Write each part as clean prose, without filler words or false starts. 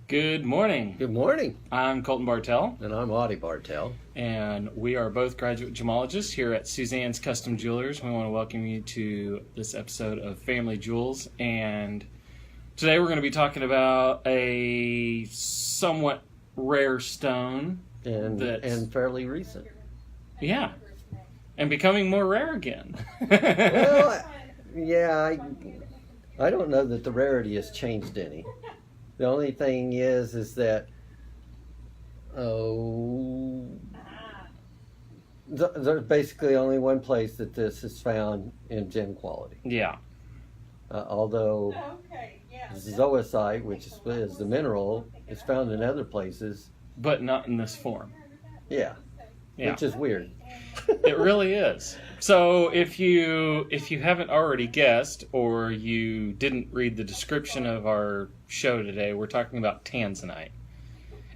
Good morning. Good morning. I'm Colton Bartell, And I'm Audie Bartell. and we are both graduate gemologists here at Suzanne's Custom Jewelers. We want to welcome you to this episode of Family Jewels, and today we're going to be talking about a somewhat rare stone. And fairly recent. Yeah, and becoming more rare again. Well, yeah, I don't know that the rarity has changed any. The only thing is that there's basically only one place that this is found in gem quality. Yeah. Although zoisite, which is the mineral, is found in other places. But not in this form. Yeah. Which is weird. It really is. So if you haven't already guessed, or you didn't read the description of our show today, we're talking about Tanzanite.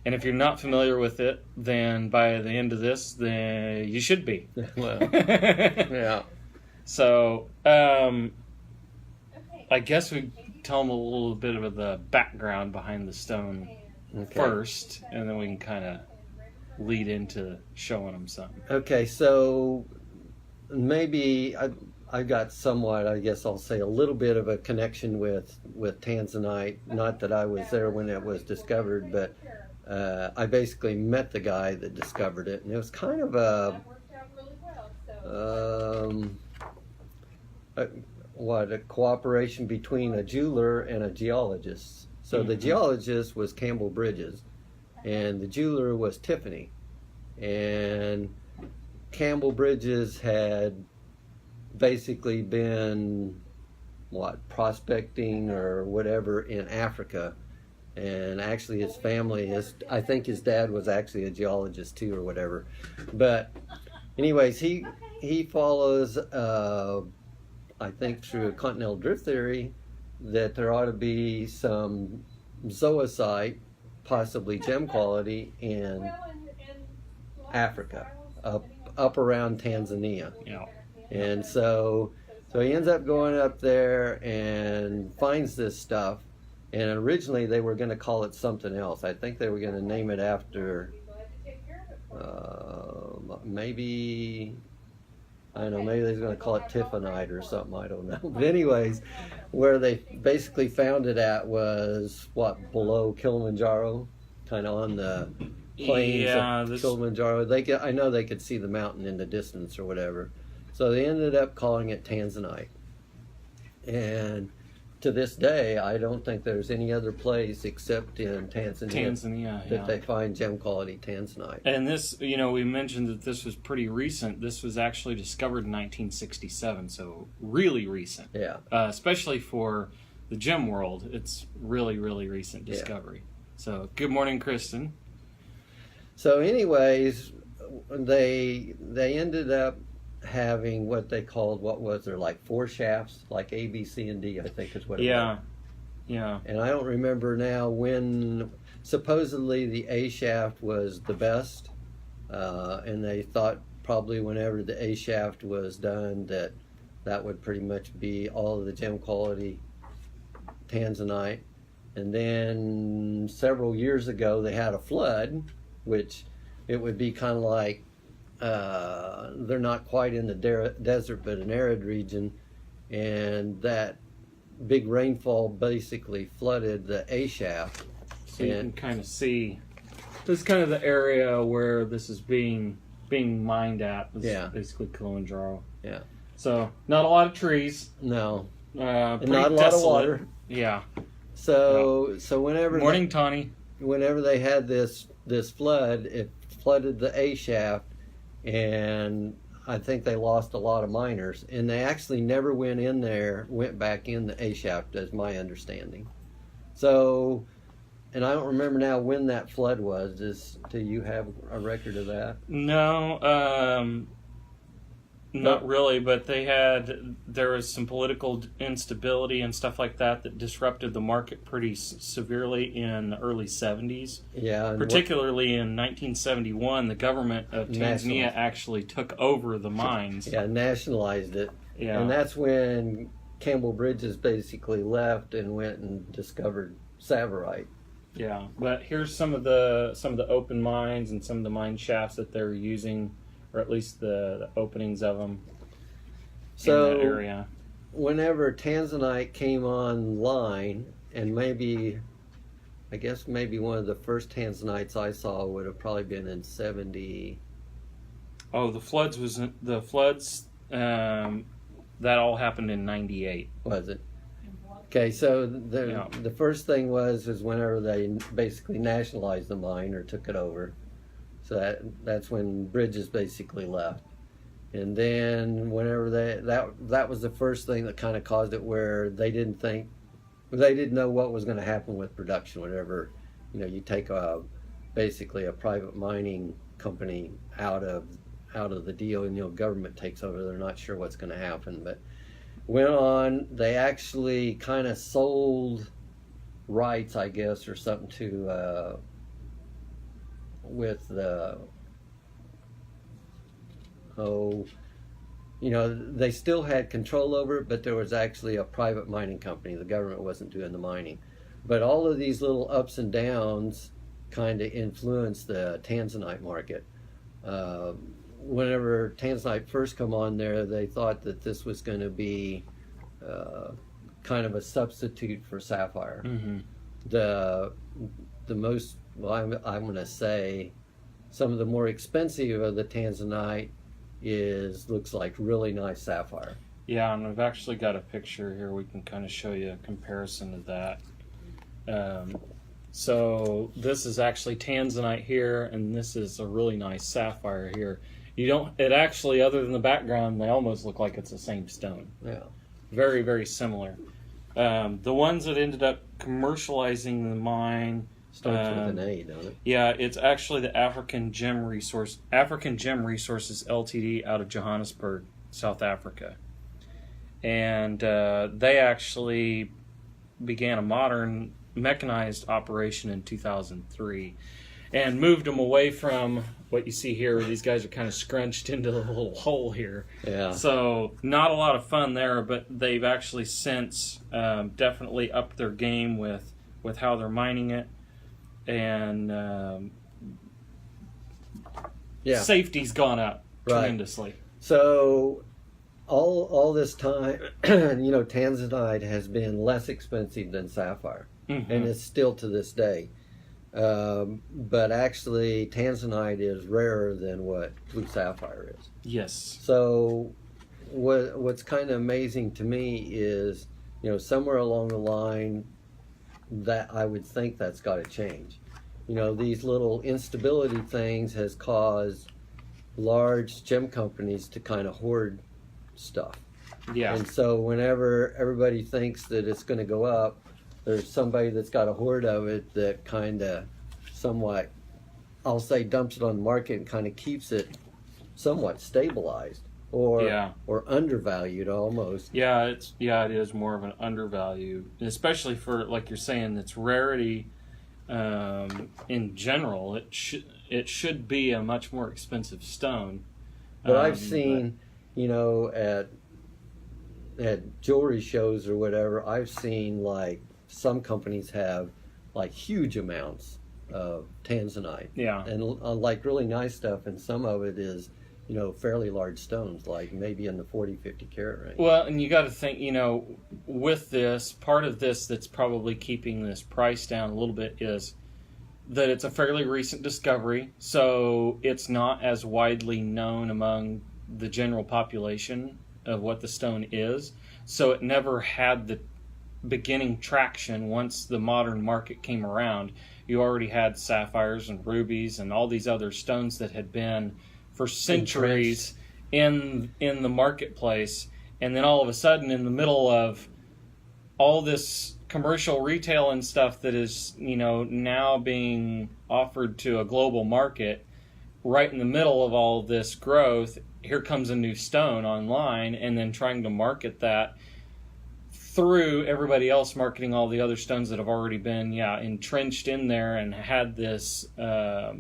And if you're not familiar with it, then by the end of this, then you should be. Well, yeah. So I guess we tell them a little bit of the background behind the stone first, and then we can kind of lead into showing them something. Okay, so maybe I've got somewhat, I guess I'll say, a little bit of a connection with Tanzanite. Not that I was there when it was discovered, but I basically met the guy that discovered it, and it was kind of a cooperation between a jeweler and a geologist. So the geologist was Campbell Bridges, and the jeweler was Tiffany. And Campbell Bridges had basically been, prospecting or whatever in Africa. And actually his family, I think his dad was actually a geologist too or whatever. But anyways, he follows, I think through a continental drift theory, that there ought to be some zoisite, possibly gem quality, in Africa, up around Tanzania. Yeah. And so he ends up going up there and finds this stuff. And originally they were going to call it something else. I think they were going to name it after maybe they was going to call it Tiffonite or something, I don't know. But anyways, where they basically found it at was, below Kilimanjaro, kind of on the plains of Kilimanjaro. I know they could see the mountain in the distance or whatever. So they ended up calling it Tanzanite. And to this day, I don't think there's any other place except in Tanzania that they find gem quality Tanzanite. And this, we mentioned that this was pretty recent. This was actually discovered in 1967, so really recent. Yeah. Especially for the gem world, it's really, really recent discovery. Yeah. So, good morning, Kristen. So, anyways, they ended up having what they called, like 4 shafts, like A, B, C, and D, I think is what it was. Yeah. And I don't remember now when, supposedly the A shaft was the best, and they thought probably whenever the A shaft was done that would pretty much be all of the gem quality Tanzanite. And then several years ago they had a flood, which it would be kind of like, they're not quite in the desert, but an arid region, and that big rainfall basically flooded the A shaft. So you can kind of see, this is kind of the area where this is being mined at. Basically Kilimanjaro. Yeah. So not a lot of trees. No. And not a lot of water. Yeah. So whenever morning, Tawny. Whenever they had this flood, it flooded the A shaft. And I think they lost a lot of miners, and they actually never went back in the A shaft, as my understanding. So, and I don't remember now when that flood was. Do you have a record of that? No, not really, but there was some political instability and stuff like that disrupted the market pretty severely in the early 70s. Yeah. Particularly in 1971, the government of Tanzania actually took over the mines. Yeah, nationalized it. Yeah. And that's when Campbell Bridges basically left and went and discovered Savarite. Yeah, but here's some of the open mines and some of the mine shafts that they're using, or at least the openings of them in that area. Whenever Tanzanite came online, and maybe one of the first Tanzanites I saw would have probably been in 70. Oh, the floods. That all happened in 98. Was it? Okay, so the first thing was whenever they basically nationalized the mine or took it over. So that's when Bridges basically left. And then whenever that was the first thing that kind of caused it, where they didn't know what was going to happen with production. Whenever you take basically a private mining company out of the deal, and government takes over, they're not sure what's going to happen. But went on, they actually kind of sold rights, I guess, or something to with the they still had control over it, but there was actually a private mining company. The government wasn't doing the mining. But all of these little ups and downs kind of influenced the Tanzanite market. Whenever Tanzanite first come on there, they thought that this was going to be kind of a substitute for sapphire. Mm-hmm. The most, I'm going to say, some of the more expensive of the Tanzanite looks like really nice sapphire. Yeah, and I've actually got a picture here. We can kind of show you a comparison of that. So this is actually Tanzanite here, and this is a really nice sapphire here. It actually, other than the background, they almost look like it's the same stone. Yeah. Very, very similar. The ones that ended up commercializing the mine starts with an A, don't it? Yeah, it's actually the African Gem Resources Ltd. Out of Johannesburg, South Africa. And they actually began a modern mechanized operation in 2003 and moved them away from what you see here. These guys are kind of scrunched into the little hole here. Yeah. So not a lot of fun there, but they've actually since definitely upped their game with how they're mining it. And safety's gone up tremendously. So all this time, Tanzanite has been less expensive than sapphire, mm-hmm. and it's still to this day. But actually, Tanzanite is rarer than what blue sapphire is. Yes. So what's kind of amazing to me is, somewhere along the line, that I would think that's got to change. These little instability things has caused large gem companies to kind of hoard stuff. Yeah. And so whenever everybody thinks that it's going to go up, there's somebody that's got a hoard of it that kind of somewhat, I'll say, dumps it on the market and kind of keeps it somewhat stabilized or undervalued almost. Yeah, it is more of an undervalue, especially for, like you're saying, its rarity. In general, it should be a much more expensive stone. But I've seen, at jewelry shows or whatever, I've seen like some companies have like huge amounts of Tanzanite. Yeah. And like really nice stuff, and some of it is, fairly large stones, like maybe in the 40, 50 carat range. Well, and you got to think, with this, part of this that's probably keeping this price down a little bit is that it's a fairly recent discovery, so it's not as widely known among the general population of what the stone is. So it never had the beginning traction. Once the modern market came around, you already had sapphires and rubies and all these other stones that had been for centuries in the marketplace. And then all of a sudden, in the middle of all this commercial retail and stuff that is, now being offered to a global market, right in the middle of all this growth, here comes a new stone online, and then trying to market that through everybody else marketing all the other stones that have already been entrenched in there and had this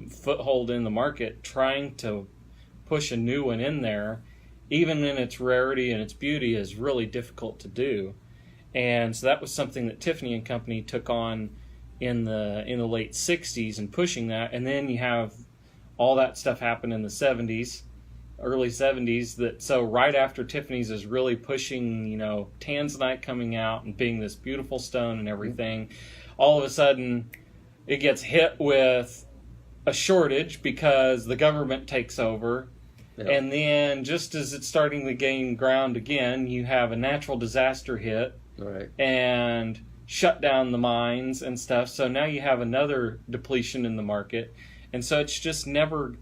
foothold in the market. Trying to push a new one in there, even in its rarity and its beauty, is really difficult to do. And so that was something that Tiffany and Company took on in the late 60s and pushing that, and then you have all that stuff happen in the 70s, early 70s. So right after Tiffany's is really pushing, Tanzanite coming out and being this beautiful stone and everything, all of a sudden it gets hit with a shortage because the government takes over. Yeah. And then just as it's starting to gain ground again, you have a natural disaster hit. Right. And shut down the mines and stuff. So now you have another depletion in the market. And so it's just never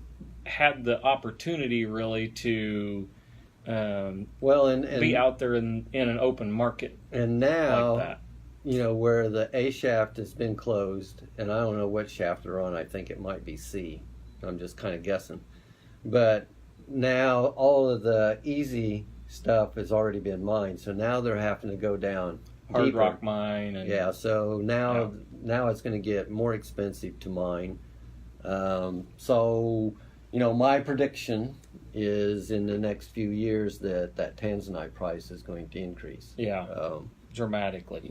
had the opportunity really to be out there in an open market. And now, like that. Where the A shaft has been closed, and I don't know what shaft they're on. I think it might be C. I'm just kind of guessing. But now all of the easy stuff has already been mined. So now they're having to go down hard deeper. rock mine. And, so now it's going to get more expensive to mine. My prediction is in the next few years that Tanzanite price is going to increase. Dramatically.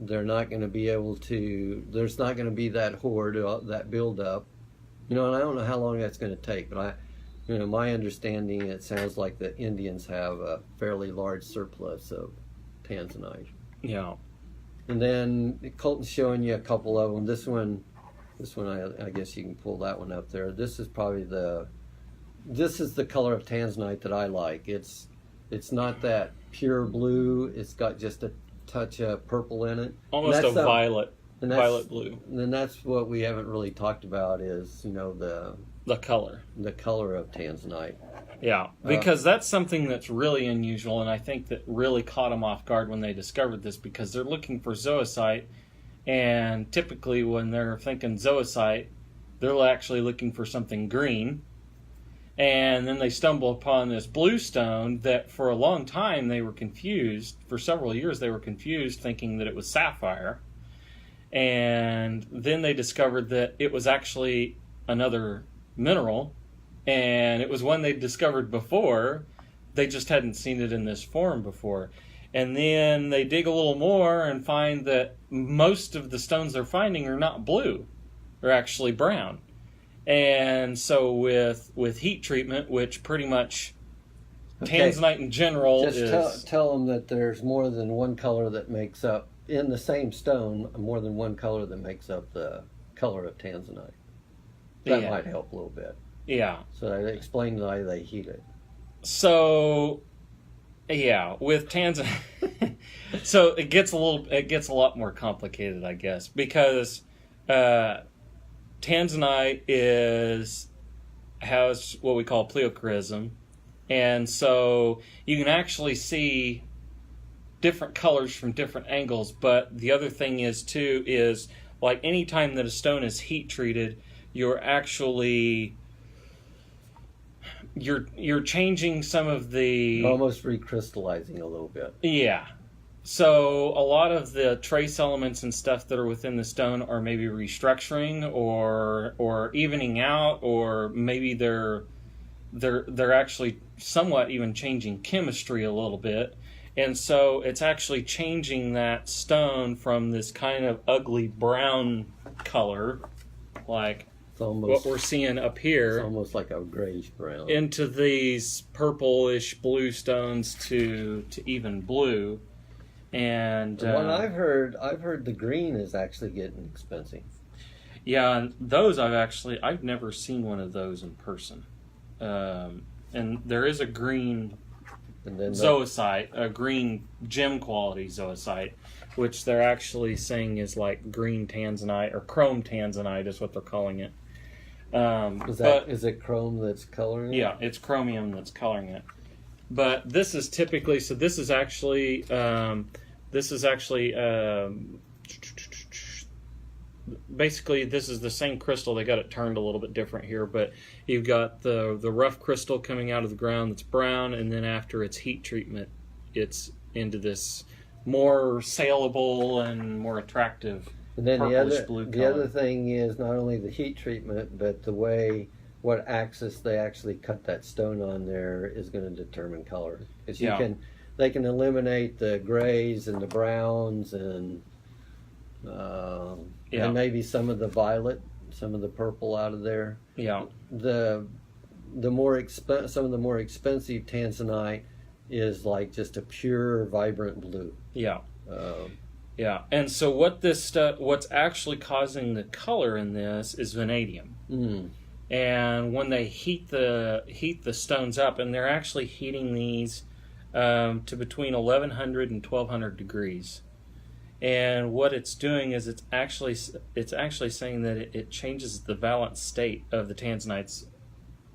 They're not going to be able to. There's not going to be that hoard, that build up. And I don't know how long that's going to take, but my understanding, it sounds like the Indians have a fairly large surplus of Tanzanite. Yeah. And then Colton's showing you a couple of them. This one, I guess you can pull that one up there. This is probably this is the color of Tanzanite that I like. It's not that pure blue. It's got just a touch of purple in it. Almost a violet blue. And that's what we haven't really talked about is, the color. The color of Tanzanite. Yeah, because that's something that's really unusual, and I think that really caught them off guard when they discovered this, because they're looking for zoisite, and typically when they're thinking zoisite, they're actually looking for something green, and then they stumble upon this blue stone that for a long time they were confused. For several years they were confused, thinking that it was sapphire, and then they discovered that it was actually another mineral, and it was one they'd discovered before. They just hadn't seen it in this form before. And then they dig a little more and find that most of the stones they're finding are not blue. They're actually brown. And so with heat treatment, which pretty much Tanzanite in general just tell them that there's more than one color that makes up, in the same stone, more than one color that makes up the color of Tanzanite. That might help a little bit. Yeah. So I explained why they heat it. So, with Tanzanite, so it gets a lot more complicated, I guess, because Tanzanite has what we call pleochroism, and so you can actually see different colors from different angles. But the other thing is like any time that a stone is heat treated, you're actually you're changing some of the, almost recrystallizing a little bit. Yeah. So a lot of the trace elements and stuff that are within the stone are maybe restructuring or evening out, or maybe they're actually somewhat even changing chemistry a little bit. And so it's actually changing that stone from this kind of ugly brown color, like what we're seeing up here. It's almost like a grayish brown. Into these purplish blue stones to even blue. And what I've heard the green is actually getting expensive. Yeah, and those I've never seen one of those in person. And there is a green zoisite, a green gem quality zoisite, which they're actually saying is like green Tanzanite, or chrome Tanzanite is what they're calling it. Is it chrome that's coloring it? Yeah, it's chromium that's coloring it. But this is typically, so this is actually basically this is the same crystal. They got it turned a little bit different here, but you've got the rough crystal coming out of the ground that's brown, and then after its heat treatment, it's into this more saleable and more attractive. And then the other thing is not only the heat treatment, but the way, what axis they actually cut that stone on there is going to determine color. Because they can eliminate the grays and the browns, and and maybe some of the violet, some of the purple out of there. Yeah. Some of the more expensive Tanzanite is like just a pure, vibrant blue. Yeah. Yeah. And so what's actually causing the color in this is vanadium. Mm. And when they heat the stones up, and they're actually heating these to between 1100 and 1200 degrees. And what it's doing is it's actually saying that it changes the valence state of the Tanzanite's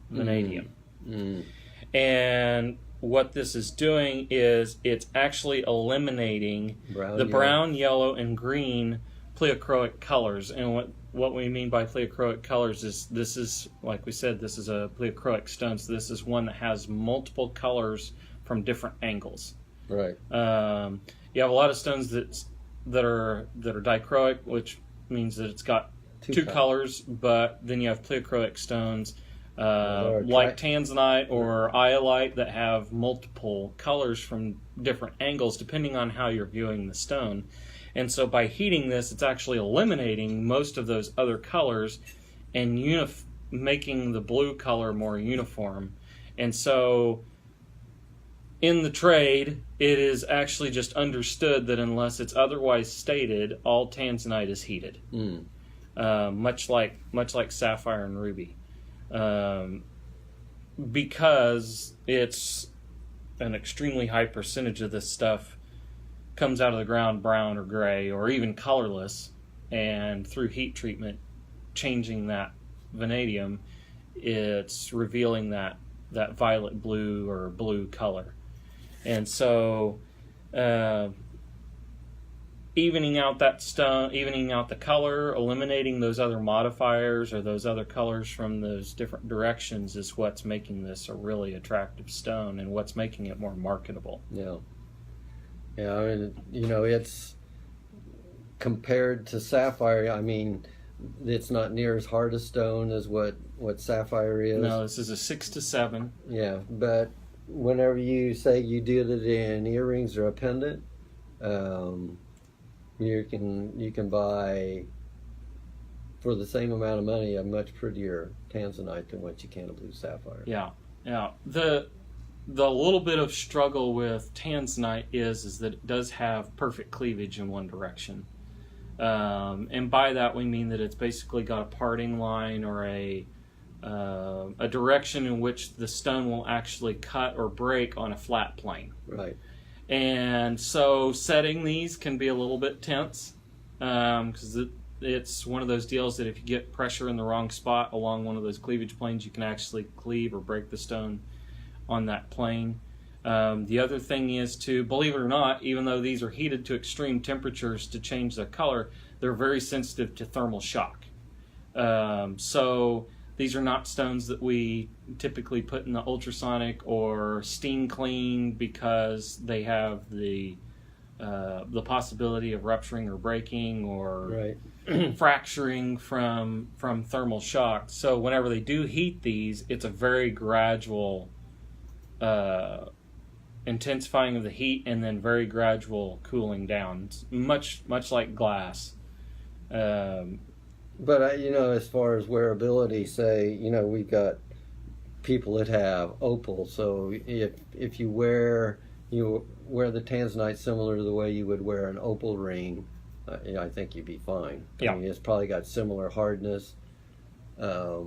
vanadium. Mm. And what this is doing is it's actually eliminating the brown, yellow, and green pleochroic colors. And what we mean by pleochroic colors is, this is, like we said, this is a pleochroic stone, so this is one that has multiple colors from different angles. Right. You have a lot of stones that are dichroic, which means that it's got two colors, but then you have pleochroic stones like Tanzanite or iolite that have multiple colors from different angles depending on how you're viewing the stone. And so by heating this, it's actually eliminating most of those other colors and making the blue color more uniform. And so in the trade, it is actually just understood that unless it's otherwise stated, all Tanzanite is heated. Much like sapphire and ruby. Because it's an extremely high percentage of this stuff comes out of the ground brown or gray or even colorless, and through heat treatment changing that vanadium, it's revealing that violet blue or blue color. And so evening out that stone, evening out the color, eliminating those other modifiers or those other colors from those different directions is what's making this a really attractive stone and what's making it more marketable. Yeah. Yeah, I mean, it's compared to sapphire, I mean, it's not near as hard a stone as what sapphire is. No, this is a 6 to 7. Yeah, but whenever you say you did it in earrings or a pendant, you can buy, for the same amount of money, a much prettier Tanzanite than what you can a blue sapphire. Yeah, yeah. The little bit of struggle with Tanzanite is that it does have perfect cleavage in one direction. And by that we mean that it's basically got a parting line or a direction in which the stone will actually cut or break on a flat plane. Right. And so setting these can be a little bit tense because it's one of those deals that if you get pressure in the wrong spot along one of those cleavage planes, you can actually cleave or break the stone on that plane. The other thing is to, believe it or not, even though these are heated to extreme temperatures to change the color, they're very sensitive to thermal shock. So these are not stones that we typically put in the ultrasonic or steam clean because they have the possibility of rupturing or breaking or fracturing from thermal shock. So whenever they do heat these, it's a very gradual intensifying of the heat and then very gradual cooling down. It's much like glass. But as far as wearability, say, we've got people that have opal. So if you wear the Tanzanite similar to the way you would wear an opal ring, I think you'd be fine. Yeah. I mean, it's probably got similar hardness. The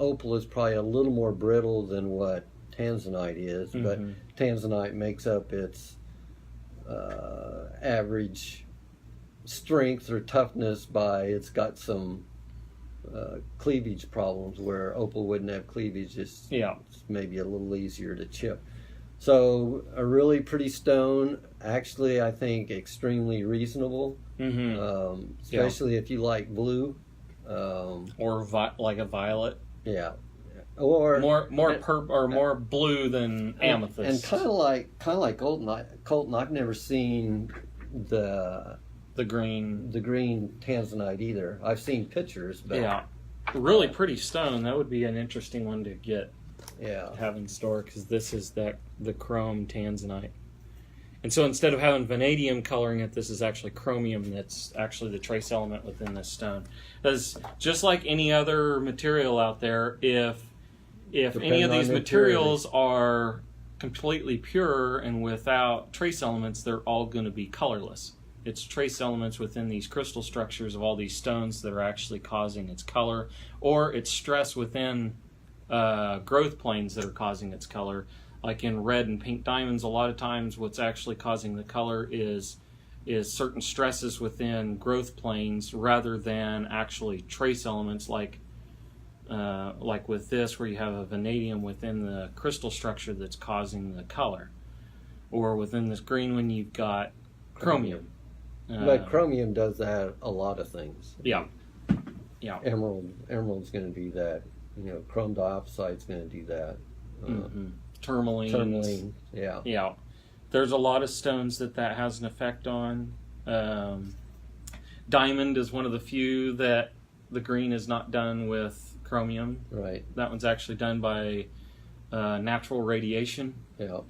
opal is probably a little more brittle than what Tanzanite is, but Tanzanite makes up its average strength or toughness by it's got some cleavage problems where opal wouldn't have cleavage. It's maybe a little easier to chip. So a really pretty stone, actually I think extremely reasonable, especially if you like blue. Or like a violet. Yeah. Or more blue than amethyst. And kind of like Colton, I've never seen the green Tanzanite either. I've seen pictures, but really pretty stone. That would be an interesting one to get. Yeah. Have in store because this is the chrome Tanzanite, And so instead of having vanadium coloring it, this is actually chromium that's actually the trace element within this stone. Because just like any other material out there, if any of these materials are completely pure and without trace elements, they're all going to be colorless. It's trace elements within these crystal structures of all these stones that are actually causing its color, or it's stress within growth planes that are causing its color. Like in red and pink diamonds, a lot of times what's actually causing the color is certain stresses within growth planes rather than actually trace elements like with this, where you have a vanadium within the crystal structure that's causing the color. Or within this green one, you've got chromium. But chromium does that a lot of things. Yeah. Emerald's going to do that. Chrome dioxide's going to do that. Tourmaline. Yeah. There's a lot of stones that has an effect on. Diamond is one of the few that the green is not done with chromium. Right. That one's actually done by natural radiation. Yeah.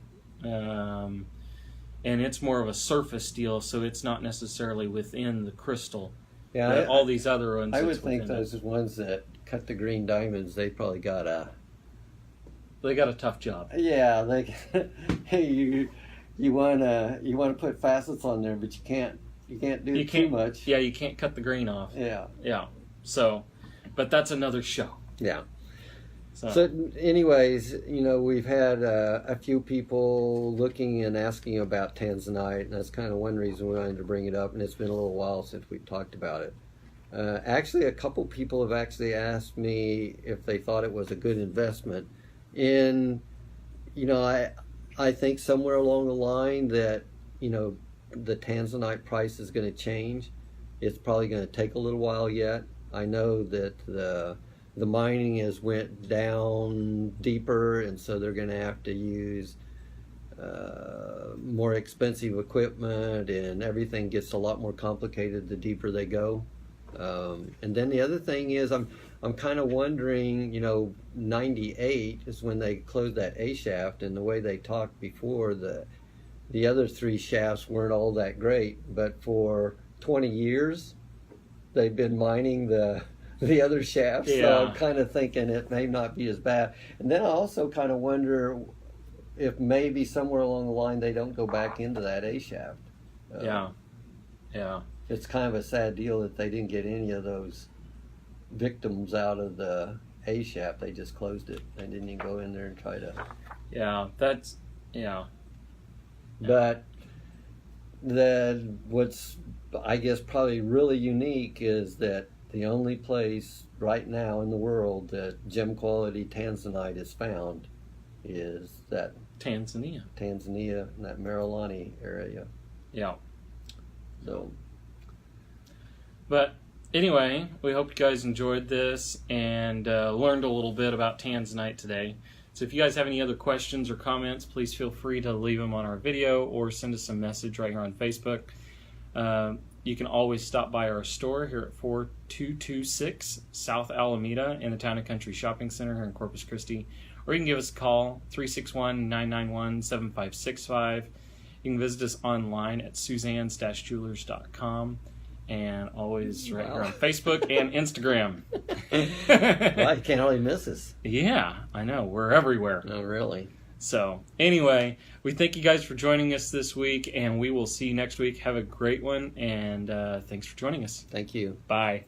And it's more of a surface deal, so it's not necessarily within the crystal. Yeah. All these other ones. I would think those ones that cut the green diamonds, they probably got a tough job. Yeah, hey, you wanna put facets on there, but you can't do too much. Yeah, you can't cut the green off. Yeah. So, but that's another show. Yeah. So anyways, we've had a few people looking and asking about Tanzanite, and that's kind of one reason we wanted to bring it up, and it's been a little while since we've talked about it. Actually, a couple people have actually asked me if they thought it was a good investment. I think somewhere along the line that, the Tanzanite price is going to change. It's probably going to take a little while yet. I know that the mining has went down deeper, and so they're going to have to use more expensive equipment, and everything gets a lot more complicated the deeper they go. And then the other thing is, I'm kind of wondering, 98 is when they closed that A shaft, and the way they talked before, the other three shafts weren't all that great, but for 20 years they've been mining the other shafts. Yeah. So I'm kind of thinking it may not be as bad. And then I also kind of wonder if maybe somewhere along the line they don't go back into that A shaft. Yeah. It's kind of a sad deal that they didn't get any of those victims out of the A shaft. They just closed it. They didn't even go in there and try to. Yeah, But what's, I guess, probably really unique is that the only place right now in the world that gem quality Tanzanite is found is that Tanzania, in that Marilani area. Yeah. So. But anyway, we hope you guys enjoyed this and learned a little bit about Tanzanite today. So if you guys have any other questions or comments, please feel free to leave them on our video or send us a message right here on Facebook. You can always stop by our store here at 4226 South Alameda in the Town and Country Shopping Center here in Corpus Christi. Or you can give us a call, 361-991-7565. You can visit us online at suzannes-jewelers.com. And always right here on Facebook and Instagram. Well, you can't hardly miss us. Yeah, I know. We're everywhere. No, really. So, anyway, we thank you guys for joining us this week, and we will see you next week. Have a great one, and thanks for joining us. Thank you. Bye.